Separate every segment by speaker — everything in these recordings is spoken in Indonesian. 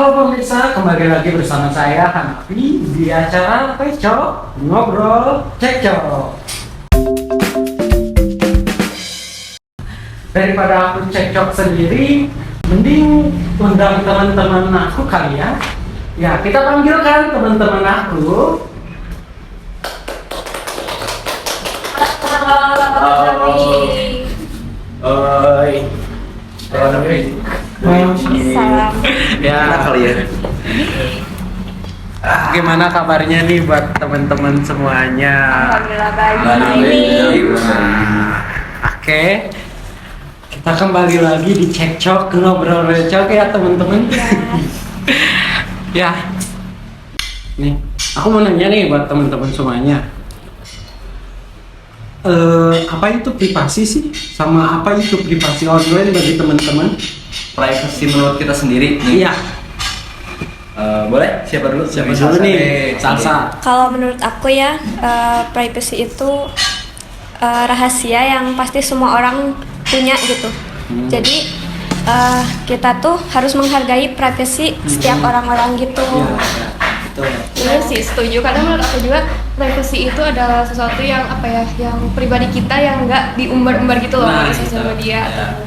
Speaker 1: Halo pemirsa, kembali lagi bersama saya Hanafi di acara Cekcok Ngobrol Cekcok. Daripada aku cekcok sendiri, mending undang teman-teman aku kali ya. Ya, kita panggilkan teman-teman aku. Oi.
Speaker 2: Salam.
Speaker 1: Ya, kali ya. Gimana kabarnya nih buat teman-teman semuanya?
Speaker 2: Alhamdulillah baik.
Speaker 1: Oke. Kita kembali lagi di Cekcok Ngobrol Recok ya teman-teman. Ya. Nih, aku mau nanya nih buat teman-teman semuanya. Apa itu privasi sih? Sama apa itu privasi online bagi teman-teman?
Speaker 3: Privacy menurut kita sendiri nih.
Speaker 1: Iya.
Speaker 3: Boleh? Siapa dulu?
Speaker 1: Siapa dulu nih? Salsa.
Speaker 2: Kalau menurut aku ya, privacy itu rahasia yang pasti semua orang punya gitu. Jadi kita tuh harus menghargai privasi setiap orang-orang gitu.
Speaker 1: Iya. Betul.
Speaker 4: Benar sih, setuju. Kadang menurut aku juga privacy itu adalah sesuatu yang apa ya, yang pribadi kita yang nggak diumbar-umbar gitu loh
Speaker 1: Nah,
Speaker 4: di sosial
Speaker 1: gitu.
Speaker 4: media.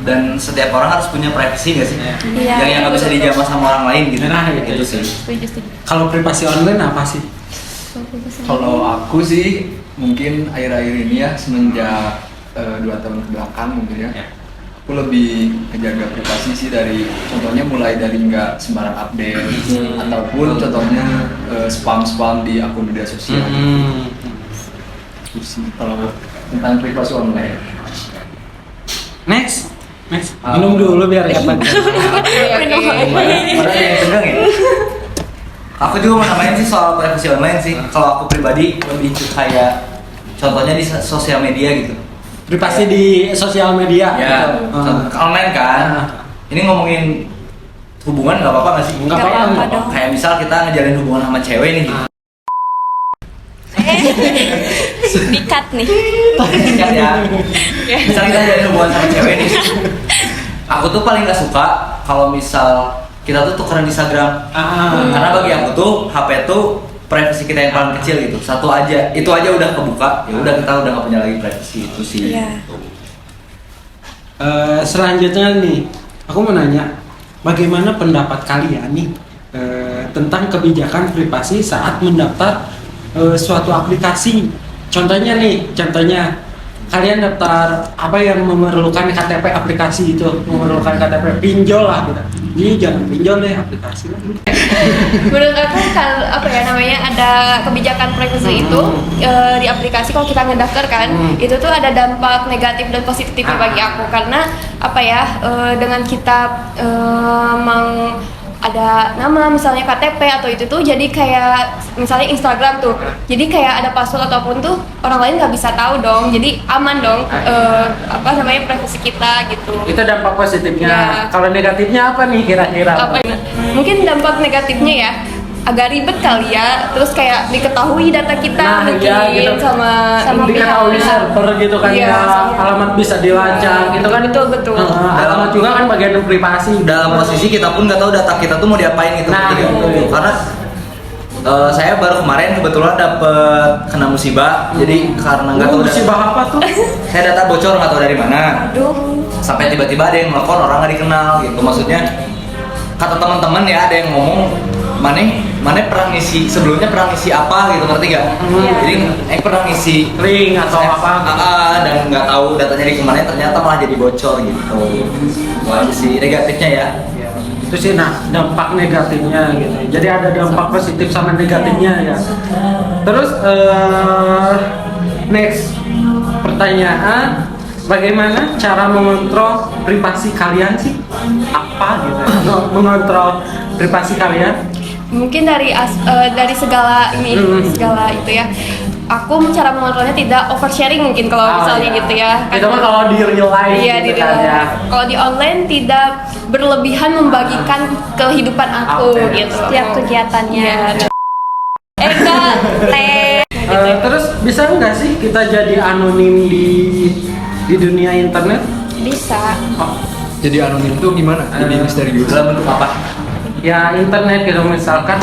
Speaker 3: Dan setiap orang harus punya privacy nggak sih?
Speaker 2: Iya.
Speaker 3: Yang nggak bisa dijamah sama orang lain gitu.
Speaker 1: Nah,
Speaker 3: itu
Speaker 1: gitu.
Speaker 3: sih.
Speaker 4: Setuju.
Speaker 1: Kalau privasi online apa sih?
Speaker 5: Kalau aku sih mungkin akhir-akhir ini ya semenjak 2 tahun kebelakang mungkin ya, aku lebih menjaga privasi sih, dari contohnya mulai dari nggak sembarang update ataupun contohnya spam di akun media sosial. Itu sih kalau tentang privasi online.
Speaker 1: Next. Minum dulu biar dapat.
Speaker 3: Padahal yang tegang ya. Aku juga mau nambahin sih soal privacy online sih. Kalau aku pribadi lebih kayak contohnya di sosial media gitu.
Speaker 1: Privasi di sosial media.
Speaker 3: Ya,
Speaker 1: gitu.
Speaker 3: online kan. Ini ngomongin hubungan nggak apa-apa nggak sih?
Speaker 1: Nggak apa-apa
Speaker 2: dong.
Speaker 3: Kayak misal kita ngejalin hubungan sama cewek nih. Gitu.
Speaker 2: Dikat nih.
Speaker 3: Kan ya. Misal kita ngejalin hubungan sama cewek nih. Aku tuh paling nggak suka kalau misal kita tuh tukeran Instagram. Karena bagi aku tuh HP tuh privasi kita yang paling kecil gitu. Satu aja, itu aja udah kebuka. Ya udah, kita udah nggak punya lagi privasi itu sih.
Speaker 2: Iya.
Speaker 1: Selanjutnya nih, aku mau nanya, bagaimana pendapat kalian nih tentang kebijakan privasi saat mendaftar suatu aplikasi? Contohnya kalian daftar apa yang memerlukan KTP aplikasi itu, memerlukan KTP, pinjol lah gitu. Jadi jangan pinjol deh aplikasi lah.
Speaker 4: Menurut aku kan apa ya namanya, ada kebijakan privacy itu di aplikasi. Kalau kita ngedaftar kan, itu tuh ada dampak negatif dan positifnya bagi aku. Karena apa ya, dengan kita ada nama misalnya KTP atau itu tuh jadi kayak misalnya Instagram tuh, jadi kayak ada password ataupun tuh orang lain nggak bisa tahu dong, jadi aman dong apa namanya privasi kita gitu.
Speaker 1: Itu dampak positifnya.
Speaker 4: Ya.
Speaker 1: Kalau negatifnya apa nih kira-kira?
Speaker 4: Apa ya? Mungkin dampak negatifnya ya agak ribet kali ya, terus kayak diketahui data kita mungkin
Speaker 1: iya, gitu.
Speaker 4: sama
Speaker 1: diketahui
Speaker 4: pihak.
Speaker 1: server gitu kan,
Speaker 4: Iya,
Speaker 1: ya,
Speaker 4: sama-
Speaker 1: alamat bisa dilacak gitu kan.
Speaker 4: Betul.
Speaker 1: Alamat juga kan bagian privasi.
Speaker 3: Dalam posisi kita pun nggak tahu data kita tuh mau diapain gitu.
Speaker 1: Nah,
Speaker 3: Gitu.
Speaker 1: itu.
Speaker 3: Karena saya baru kemarin kebetulan dapet kena musibah. Jadi karena nggak tahu
Speaker 1: musibah apa tuh?
Speaker 3: saya data bocor nggak tahu dari mana.
Speaker 2: Aduh.
Speaker 3: Sampai tiba-tiba ada yang nelfon, orang nggak dikenal gitu. Maksudnya kata teman-teman ya, ada yang ngomong mana pernah ngisi sebelumnya, pernah ngisi apa gitu, ngerti nggak? Jadi pernah ngisi
Speaker 1: Link atau apa?
Speaker 3: dan nggak tahu datanya di kemana, ternyata malah jadi bocor gitu. Wah, itu sih negatifnya ya.
Speaker 1: Itu sih dampak negatifnya gitu. Jadi ada dampak positif sama negatifnya ya. Terus next pertanyaan, bagaimana cara mengontrol privasi kalian sih? Apa gitu? Mengontrol privasi kalian?
Speaker 4: Mungkin dari segala segala itu ya, aku cara mengontrolnya tidak oversharing mungkin kalau misalnya gitu ya.
Speaker 1: Itu mah kalau di real life.
Speaker 4: Iya,
Speaker 1: gitu
Speaker 4: di
Speaker 1: kan,
Speaker 4: real
Speaker 1: ya.
Speaker 4: life. Kalau di online tidak berlebihan membagikan kehidupan aku
Speaker 1: Oke.
Speaker 4: gitu.
Speaker 2: Setiap kegiatannya.
Speaker 4: Iya.
Speaker 2: Enggak, teh.
Speaker 1: Terus bisa nggak sih kita jadi anonim di dunia internet?
Speaker 2: Bisa.
Speaker 1: Oh,
Speaker 5: Jadi anonim tuh gimana? Jadi misterius.
Speaker 3: Dalam bentuk apa?
Speaker 1: ya internet gitu, misalkan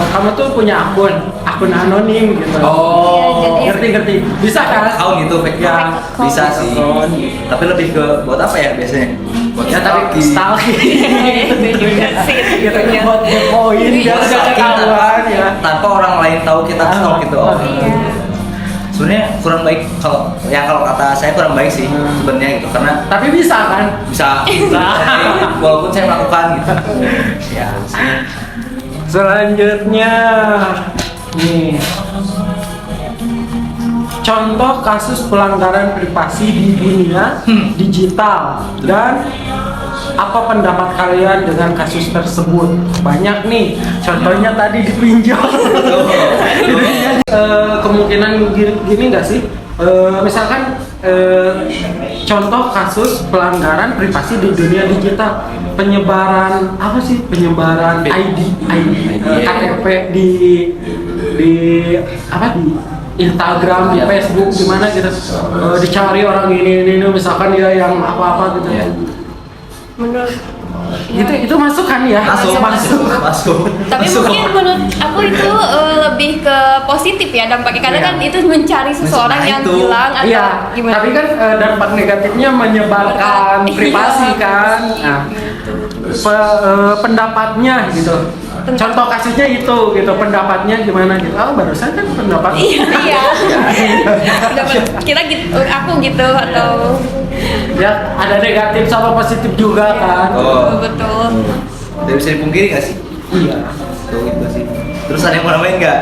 Speaker 1: kamu tuh punya akun anonim gitu.
Speaker 3: Oh,
Speaker 2: Iya,
Speaker 1: ngerti bisa kan?
Speaker 3: Account gitu fake
Speaker 1: Ya,
Speaker 2: account.
Speaker 3: bisa sih. Tapi lebih ke buat apa ya biasanya? Buat
Speaker 1: ya tapi stalking
Speaker 2: Itu juga sih.
Speaker 1: gitu, buat ngepoin biar
Speaker 3: Buat
Speaker 1: gak
Speaker 3: stalking
Speaker 1: ketahuan ya.
Speaker 3: tanpa orang lain tahu kita stalk gitu. Oh.
Speaker 2: Iya.
Speaker 3: Sebenarnya kurang baik kalau kata saya kurang baik sih sebenarnya gitu karena
Speaker 1: Tapi bisa kan?
Speaker 3: bisa walaupun saya melakukan gitu. Ya.
Speaker 1: Selanjutnya nih, contoh kasus pelanggaran privasi di dunia digital dan apa pendapat kalian dengan kasus tersebut? Banyak nih, contohnya tadi dipinjol. Kemungkinan gini nggak sih? Misalkan contoh kasus pelanggaran privasi di dunia digital, penyebaran apa sih? Penyebaran ID KTP di apa di Instagram, di Facebook, gimana gitu? Dicari orang ini misalkan dia yang apa gitu.
Speaker 2: Menurut
Speaker 1: Itu masuk kan ya?
Speaker 3: Masuk.
Speaker 4: Tapi mungkin menurut aku itu lebih ke positif ya dampaknya karena
Speaker 1: Iya.
Speaker 4: kan itu mencari seseorang
Speaker 3: Nah,
Speaker 4: yang
Speaker 3: itu.
Speaker 4: hilang atau
Speaker 1: Iya,
Speaker 4: gimana.
Speaker 1: tapi kan dampak negatifnya menyebarkan
Speaker 4: Iya.
Speaker 1: privasi kan. Nah, pendapatnya gitu. Contoh kasusnya itu gitu, pendapatnya gimana gitu. Oh, barusan kan pendapat.
Speaker 4: Iya. Dapat kita gitu, aku gitu atau
Speaker 1: Ya, ada negatif sama positif juga kan.
Speaker 3: Oh.
Speaker 4: betul.
Speaker 3: Tidak bisa dipungkiri nggak sih?
Speaker 1: Iya.
Speaker 3: Tuh itu sih. Terus ada yang mau nambahin nggak?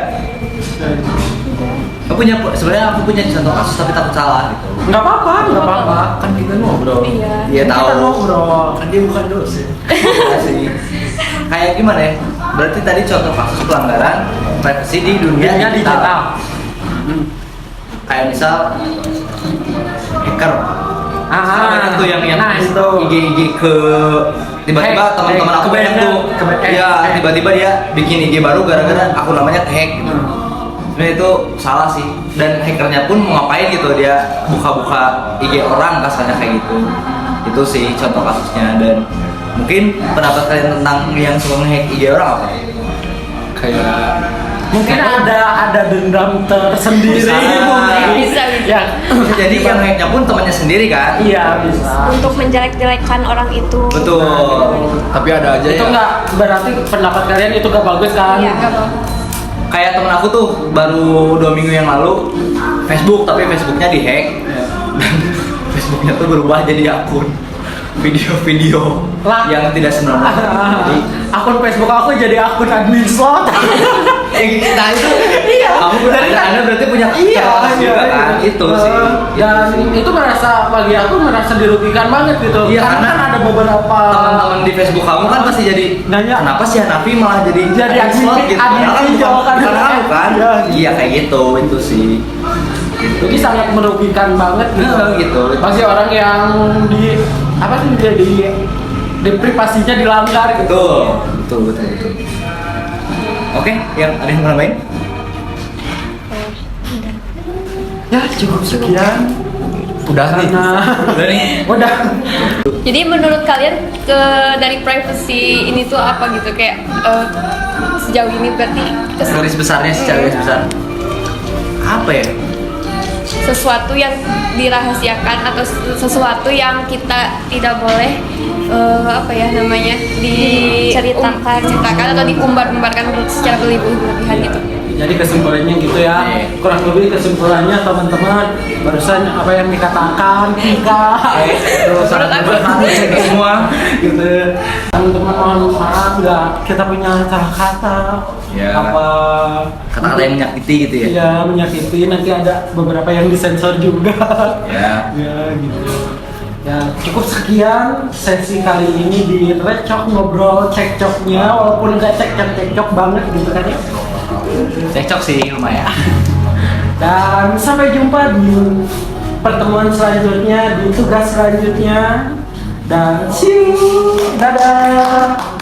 Speaker 3: Sebenarnya aku punya contoh kasus tapi takut salah gitu.
Speaker 1: Nggak apa-apa. Kan kita ngobrol.
Speaker 4: Iya.
Speaker 3: Dia
Speaker 1: Kita
Speaker 3: tahu.
Speaker 1: ngobrol.
Speaker 3: Kan dia bukan dosen. Iya sih. Kayak gimana ya? Berarti tadi contoh kasus pelanggaran privasi di dunia
Speaker 1: Dunia digital.
Speaker 3: Kayak misal hacker. Banyak tuh yang
Speaker 1: nah itu.
Speaker 3: IG ke tiba-tiba
Speaker 1: Hack,
Speaker 3: teman-teman
Speaker 1: hack,
Speaker 3: aku banyak
Speaker 1: kebanyakan,
Speaker 3: tuh.
Speaker 1: kebanyakan.
Speaker 3: Iya, tiba-tiba dia bikin IG baru gara-gara aku namanya hack gitu. Sebenarnya itu salah sih. Dan hackernya pun mau ngapain gitu, dia buka-buka IG orang kasarnya kayak gitu. Itu sih contoh kasusnya. Dan mungkin pendapat kalian tentang yang suka nge-hack IG orang apa?
Speaker 5: Kayak
Speaker 1: Mungkin ada dendam tersendiri.
Speaker 3: Bisa.
Speaker 1: Ya.
Speaker 3: Jadi yang hacknya pun temannya sendiri kan?
Speaker 1: Iya bisa.
Speaker 2: untuk menjelek-jelekan orang itu.
Speaker 3: Betul.
Speaker 5: tapi ada aja
Speaker 1: Itu
Speaker 5: ya.
Speaker 1: nggak berarti pendapat kalian itu nggak bagus kan?
Speaker 2: Iya.
Speaker 4: Nggak apa-apa.
Speaker 3: Kayak temen aku tuh baru 2 minggu yang lalu Facebook, tapi Facebooknya dihack dan Facebooknya tuh berubah jadi akun video-video
Speaker 1: Lah.
Speaker 3: yang tidak senonoh. Jadi
Speaker 1: Akun Facebook aku jadi akun admin slot.
Speaker 3: nah itu
Speaker 1: Iya.
Speaker 3: kamu anda berarti punya kelas juga kan? Itu sih.
Speaker 1: Dan itu bagi aku merasa dirugikan banget gitu.
Speaker 3: Iya,
Speaker 1: karena kan ada beberapa
Speaker 3: teman-teman di Facebook kamu kan pasti jadi
Speaker 1: Nanya.
Speaker 3: kenapa sih Hanafi malah jadi
Speaker 1: admin
Speaker 3: slot gitu?
Speaker 1: admin
Speaker 3: Padahal
Speaker 1: pinjol kan?
Speaker 3: bukan kamu kan?
Speaker 1: Iya.
Speaker 3: Iya kayak gitu itu sih.
Speaker 1: Jadi sangat merugikan banget gitu.
Speaker 3: Gitu.
Speaker 1: Bagi orang yang di apa sih dia di privasinya dilanggar gitu.
Speaker 3: Betul. Oke, ada yang mau nambahin?
Speaker 1: Ya cukup sekian.
Speaker 5: Udah nih.
Speaker 1: Karena
Speaker 3: Udah nih.
Speaker 1: udah.
Speaker 4: Jadi menurut kalian dari privacy ini tuh apa gitu kayak sejauh ini berarti
Speaker 3: Garis besarnya secara garis besar. Apa ya?
Speaker 4: sesuatu yang dirahasiakan atau sesuatu yang kita tidak boleh apa ya namanya diceritakan atau diumbar-umbarkan secara berlebihan gitu.
Speaker 1: Jadi kesimpulannya gitu ya. Kurang lebih kesimpulannya teman-teman barusan apa yang dikatakan kita terus
Speaker 4: Menurut aku.
Speaker 3: Semua
Speaker 1: gitu. Teman-teman mohon maaf nggak kita punya salah kata.
Speaker 3: Ya.
Speaker 1: Apa
Speaker 3: kata-kata yang menyakiti gitu ya.
Speaker 1: Iya menyakiti, nanti ada beberapa yang disensor juga.
Speaker 3: Ya.
Speaker 1: Ya gitu. Ya cukup sekian sesi kali ini di Recok ngobrol cekcoknya, walaupun nggak cekcok banget gitu kan ya.
Speaker 3: Cekcok sih lumayan.
Speaker 1: Dan sampai jumpa di pertemuan selanjutnya, di tugas selanjutnya. Dan see you, dadah.